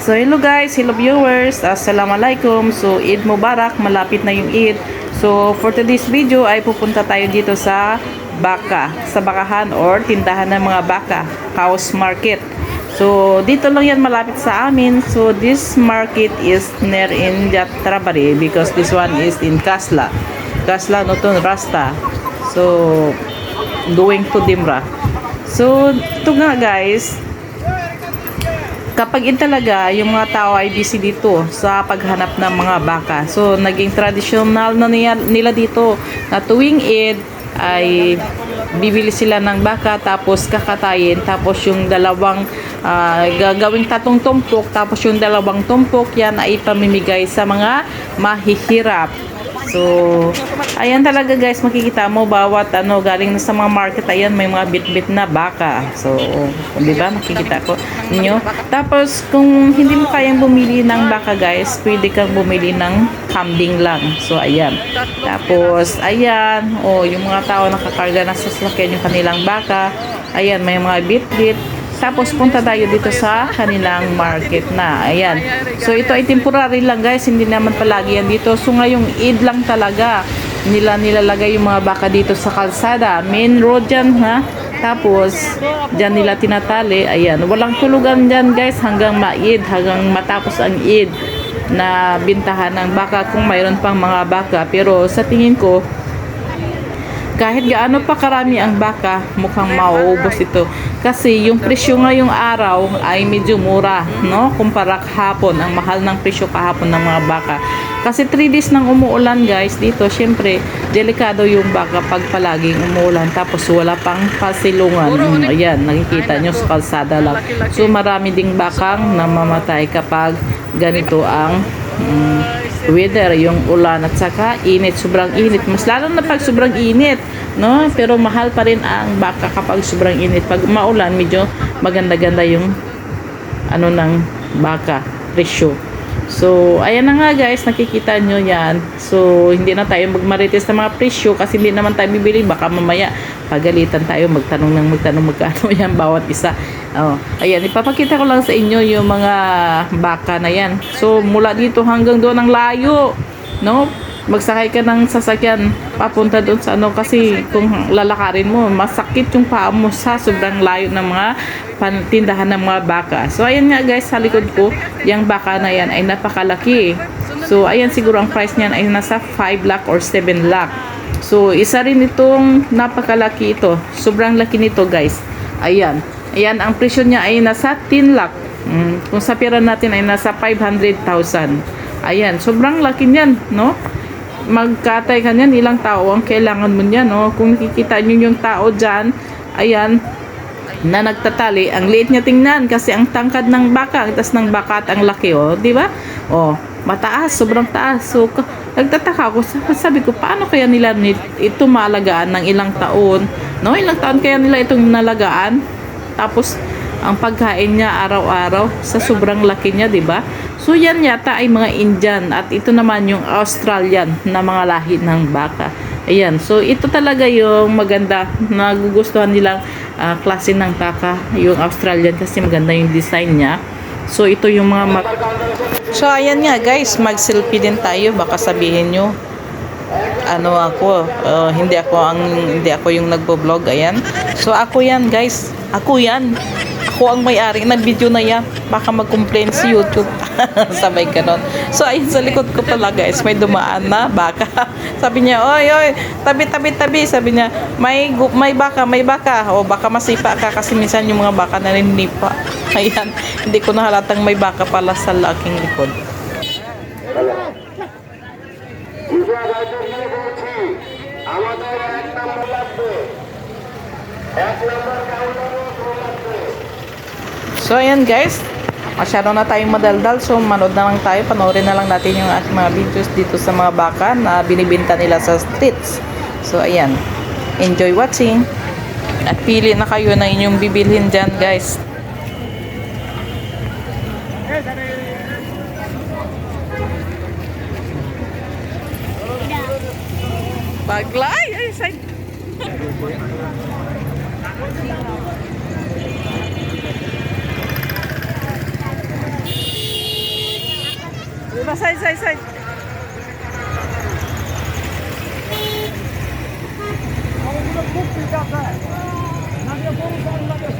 So hello guys, hello viewers, assalamualaikum. So Eid Mubarak, malapit na yung Eid. So for today's video ay pupunta tayo dito sa baka, sa bakahan or tindahan ng mga baka, house market. So dito lang yan malapit sa amin. So this market is near in Jatrabari because this one is in Kasla Nutun Rasta. So going to Dimra. So ito nga guys, kapag talaga yung mga tao ay busy dito sa paghanap ng mga baka. So, naging traditional na nila dito na tuwing Eid ay bibili sila ng baka tapos kakatayin. Tapos yung dalawang gagawing tatong tumpok. Tapos yung dalawang tumpok yan ay pamimigay sa mga mahihirap. So, ayan talaga guys, makikita mo bawat galing na sa mga market, ayan may mga bit-bit na baka. So, di ba makikita ko ninyo. Tapos, kung hindi mo kayang bumili ng baka guys, pwede kang bumili ng kambing lang. So, ayan. Tapos, ayan, yung mga tao nakakarga na sa sasakyan yung kanilang baka. Ayan, may mga bit-bit. Tapos punta tayo dito sa kanilang market na. Ayan. So ito ay temporary lang guys. Hindi naman palagi yan dito. So ngayong Eid lang talaga nilalagay yung mga baka dito sa kalsada. Main road dyan ha. Tapos dyan nila tinatali. Ayan. Walang tulugan dyan guys hanggang ma-Eid. Hanggang matapos ang Eid na bintahan ng baka kung mayroon pang mga baka. Pero sa tingin ko, kahit gaano pa karami ang baka, mukhang mauubos ito. Kasi yung presyo ngayong araw ay medyo mura, no? Kumpara kahapon, ang mahal ng presyo kahapon ng mga baka. Kasi 3 days nang umuulan guys dito, syempre, delikado yung baka pag palaging umuulan. Tapos wala pang pasilungan. Ayan, nakikita nyo sa kalsada lang. So marami ding bakang namamatay kapag ganito ang weather, yung ulan at saka init, sobrang init. Mas lalo na pag sobrang init, no? Pero mahal pa rin ang baka kapag sobrang init. Pag maulan, medyo maganda-ganda yung ng baka, presyo. So, ayan na nga guys, nakikita nyo yan. So, hindi na tayo magmarites sa mga presyo kasi hindi naman tayo bibili. Baka mamaya pagalitan tayo, magtanong magkano yan bawat isa. Ayan, ipapakita ko lang sa inyo yung mga baka na yan. So, mula dito hanggang doon ang layo, no? Magsakay ka ng sasakyan papunta doon sa kasi kung lalakarin mo, masakit yung paa mo sa sobrang layo ng mga tindahan ng mga baka. So, ayan nga guys, sa likod ko, yung baka na yan ay napakalaki. So, ayan siguro ang price niyan ay nasa 5 lakh or 7 lakh. So, isa rin itong napakalaki ito. Sobrang laki nito guys. Ayan. Ayan, ang presyo niya ay nasa 10 lakh. Kung sa pera natin ay nasa 500,000. Ayan, sobrang laki niyan, no? Magkatay ka niyan, ilang tao ang kailangan mo niyan, no? Kung nakikita niyo yung tao dyan, ayan, na nagtatali, ang liit niya tingnan kasi ang tangkad ng baka, ang taas ng baka at ang laki, di ba? Mataas, sobrang taas. So, nagtataka ako, sabi ko, paano kaya nila ito maalagaan ng ilang taon? No, ilang taon kaya nila itong nalagaan? Tapos, ang pagkain niya araw-araw sa sobrang laki niya, di ba? So, yan yata ay mga Indian at ito naman yung Australian na mga lahi ng baka. Ayan. So, ito talaga yung maganda, nagugustuhan nilang klase ng baka, yung Australian kasi maganda yung design niya. So, ito yung mga So, ayan nga guys, mag-selfie din tayo. Baka sabihin nyo, hindi ako yung nagbo-vlog. Ayan. So, ako yan guys. Ako ang may-ari ng video na yan. Baka mag-complain si YouTube. Sabay ganon. So, ayun sa likod ko pala guys, may dumaan na baka. Sabi niya, oy, tabi. Sabi niya, may baka. Baka masipa ka kasi minsan yung mga baka na ninipa. Ayan, hindi ko nahalatang may baka pala sa laking likod. So, ayan guys, masyado na tayong madaldal. So, manood na lang tayo. Panoorin na lang natin yung ating mga videos dito sa mga baka na binibinta nila sa streets. So, ayan. Enjoy watching. At pili na kayo na inyong bibilhin dyan guys. Baglay! Ay, side. Tara, side, side, side. Ang bulag-bug, pick up, eh. Nandiyan po sa